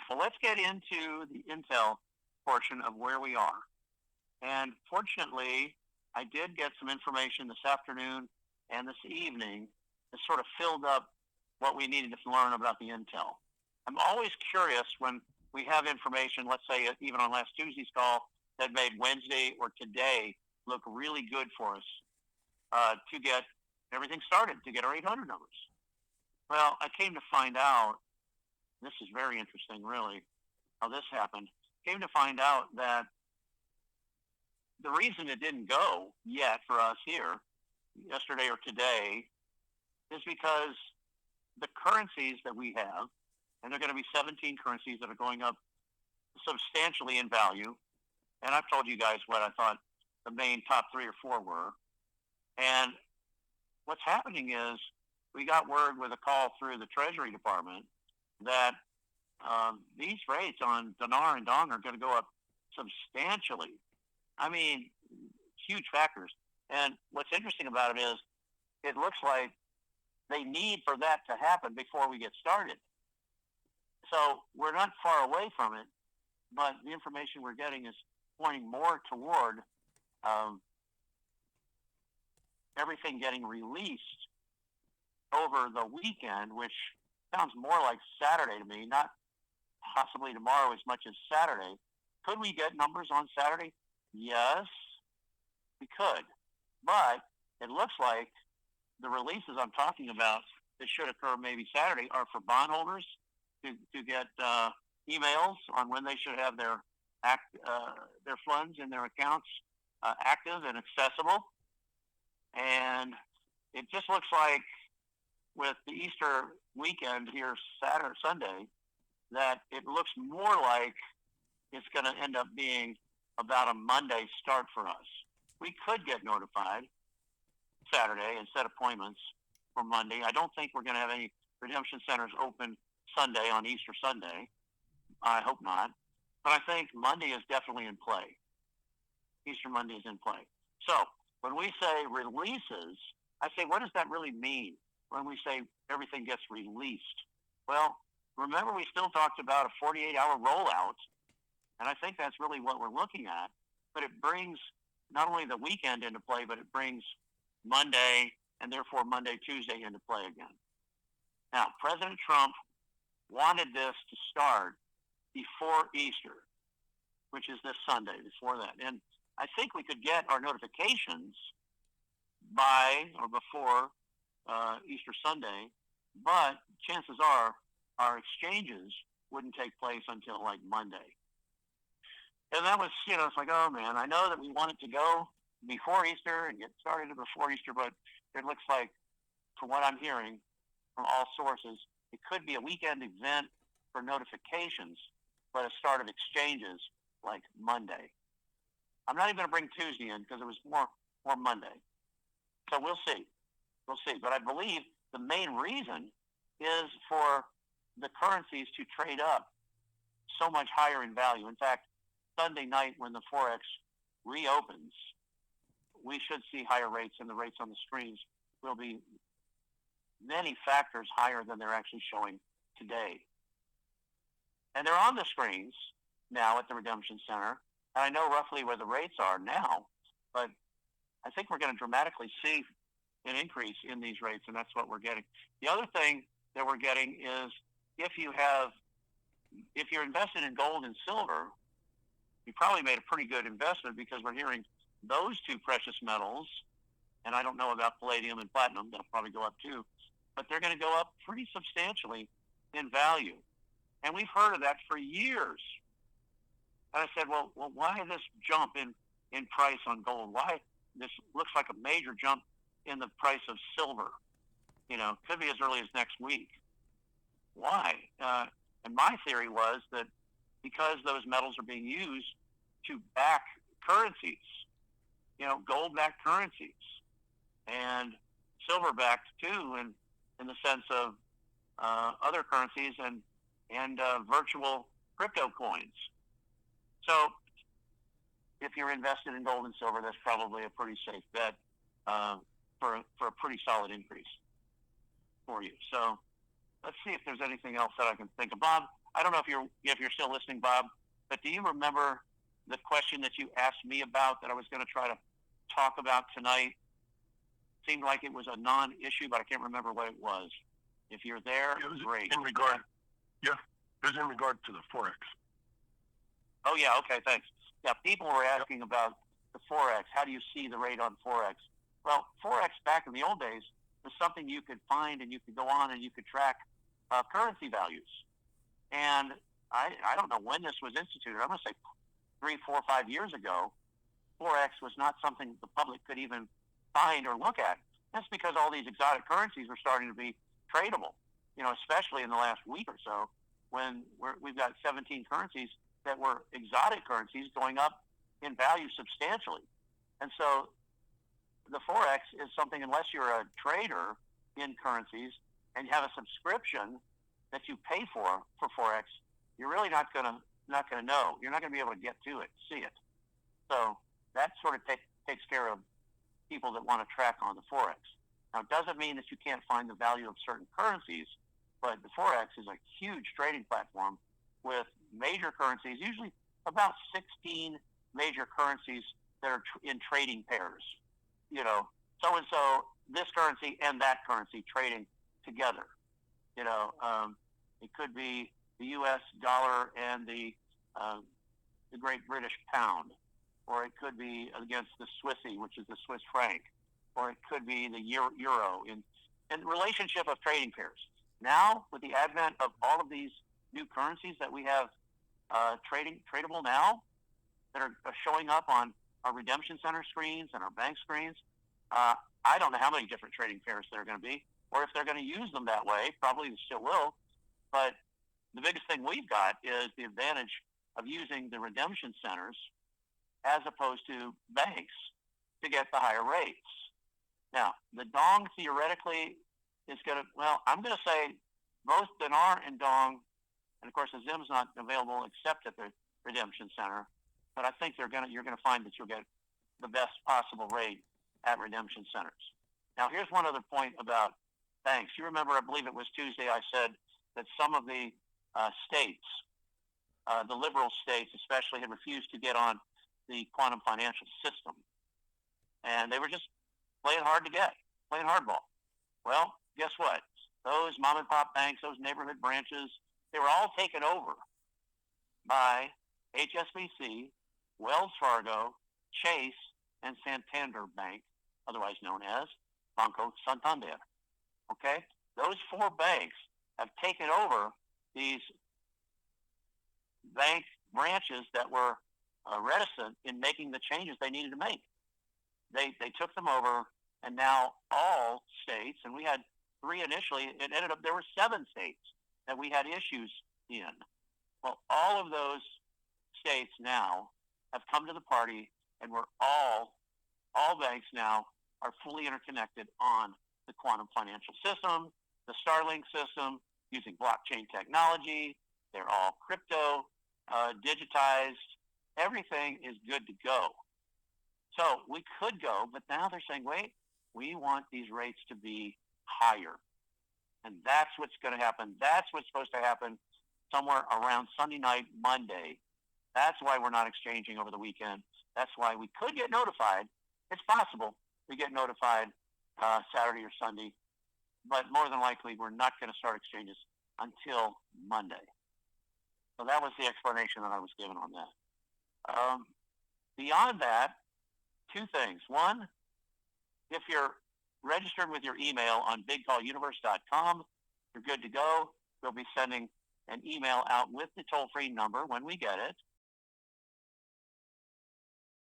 Well, let's get into the intel portion of where we are. And fortunately, I did get some information this afternoon and this evening that sort of filled up what we needed to learn about the intel. I'm always curious when we have information, let's say even on last Tuesday's call, that made Wednesday or today look really good for us to get everything started, to get our 800 numbers. Well, I came to find out, this is very interesting, really, how this happened. Came to find out that the reason it didn't go yet for us here, yesterday or today, is because the currencies that we have, and there are going to be 17 currencies that are going up substantially in value, and I've told you guys what I thought the main top 3 or 4 were. And what's happening is we got word with a call through the Treasury Department that these rates on dinar and dong are going to go up substantially. I mean, huge factors. And what's interesting about it is it looks like they need for that to happen before we get started. So we're not far away from it, but the information we're getting is pointing more toward everything getting released over the weekend, which sounds more like Saturday to me, not possibly tomorrow as much as Saturday. Could we get numbers on Saturday? Yes, we could. But it looks like the releases I'm talking about that should occur maybe Saturday are for bondholders to get emails on when they should have their funds in their accounts active and accessible. And it just looks like with the Easter weekend here Saturday, Sunday, that it looks more like it's going to end up being about a Monday start for us. We could get notified Saturday and set appointments for Monday. I don't think we're going to have any redemption centers open Sunday on Easter Sunday. I hope not. But I think Monday is definitely in play. Easter Monday is in play. So when we say releases, I say, what does that really mean when we say everything gets released? Well, remember we still talked about a 48-hour rollout, and I think that's really what we're looking at. But it brings not only the weekend into play, but it brings Monday and therefore Monday, Tuesday into play again. Now, President Trump wanted this to start before Easter, which is this Sunday, before that. And I think we could get our notifications by or before Easter Sunday, but chances are our exchanges wouldn't take place until like Monday. And that was, it's like, oh man, I know that we want it to go before Easter and get started before Easter, but it looks like, from what I'm hearing from all sources, it could be a weekend event for notifications, but a start of exchanges like Monday. I'm not even going to bring Tuesday in because it was more Monday. So we'll see. We'll see. But I believe the main reason is for the currencies to trade up so much higher in value. In fact, Sunday night when the Forex reopens, we should see higher rates, and the rates on the screens will be many factors higher than they're actually showing today. And they're on the screens now at the Redemption Center. And I know roughly where the rates are now, but I think we're going to dramatically see an increase in these rates, and that's what we're getting. The other thing that we're getting is if you're invested in gold and silver, you probably made a pretty good investment because we're hearing those two precious metals, and I don't know about palladium and platinum, they'll probably go up too, but they're going to go up pretty substantially in value. And we've heard of that for years. And I said, well, why this jump in price on gold? Why this looks like a major jump in the price of silver? Could be as early as next week. Why? And my theory was that because those metals are being used to back currencies, gold-backed currencies, and silver-backed too, in the sense of other currencies and virtual crypto coins. So if you're invested in gold and silver, that's probably a pretty safe bet for a pretty solid increase for you. So let's see if there's anything else that I can think of. Bob, I don't know if you're still listening, Bob, but do you remember the question that you asked me about that I was going to try to talk about tonight? Seemed like it was a non-issue, but I can't remember what it was. If you're there, it was great. It was in regard to the Forex. Oh, yeah, okay, thanks. Yeah, people were asking about the Forex. How do you see the rate on Forex? Well, Forex back in the old days was something you could find and you could go on and you could track currency values. And I don't know when this was instituted. I'm going to say 3, 4, 5 years ago, Forex was not something the public could even find or look at. That's because all these exotic currencies are starting to be tradable, especially in the last week or so, when we've got 17 currencies that were exotic currencies going up in value substantially. And so the Forex is something, unless you're a trader in currencies and you have a subscription that you pay for Forex, you're really not going to know. You're not going to be able to get to it, see it. So that sort of takes care of people that want to track on the Forex. Now, it doesn't mean that you can't find the value of certain currencies, but the Forex is a huge trading platform with major currencies, usually about 16 major currencies that are in trading pairs. So-and-so, this currency and that currency trading together. It could be the U.S. dollar and the Great British Pound, or it could be against the Swissy, which is the Swiss franc, or it could be the euro in relationship of trading pairs. Now, with the advent of all of these new currencies that we have tradable now, that are showing up on our redemption center screens and our bank screens, I don't know how many different trading pairs there are going to be, or if they're going to use them that way. Probably they still will. But the biggest thing we've got is the advantage of using the redemption centers as opposed to banks to get the higher rates. Now, the dong theoretically is going to, I'm going to say both dinar and dong, and of course the ZIM's not available except at the redemption center, but I think you're going to find that you'll get the best possible rate at redemption centers. Now, here's one other point about banks. You remember, I believe it was Tuesday, I said that some of the states, the liberal states especially, had refused to get on the quantum financial system. And they were just playing hard to get, playing hardball. Well, guess what? Those mom and pop banks, those neighborhood branches, they were all taken over by HSBC, Wells Fargo, Chase, and Santander Bank, otherwise known as Banco Santander. Okay? Those 4 banks have taken over these bank branches that were reticent in making the changes they needed to make. They took them over, and now all states, and we had 3 initially, it ended up there were 7 states that we had issues in. Well, all of those states now have come to the party, and we're all banks now are fully interconnected on the quantum financial system, the Starlink system, using blockchain technology. They're all crypto, digitized. Everything is good to go. So we could go, but now they're saying, wait, we want these rates to be higher. And that's what's going to happen. That's what's supposed to happen somewhere around Sunday night, Monday. That's why we're not exchanging over the weekend. That's why we could get notified. It's possible we get notified Saturday or Sunday, but more than likely we're not going to start exchanges until Monday. So that was the explanation that I was given on that. Beyond that, 2 things. One, if you're registered with your email on bigcalluniverse.com, you're good to go. We'll be sending an email out with the toll-free number when we get it.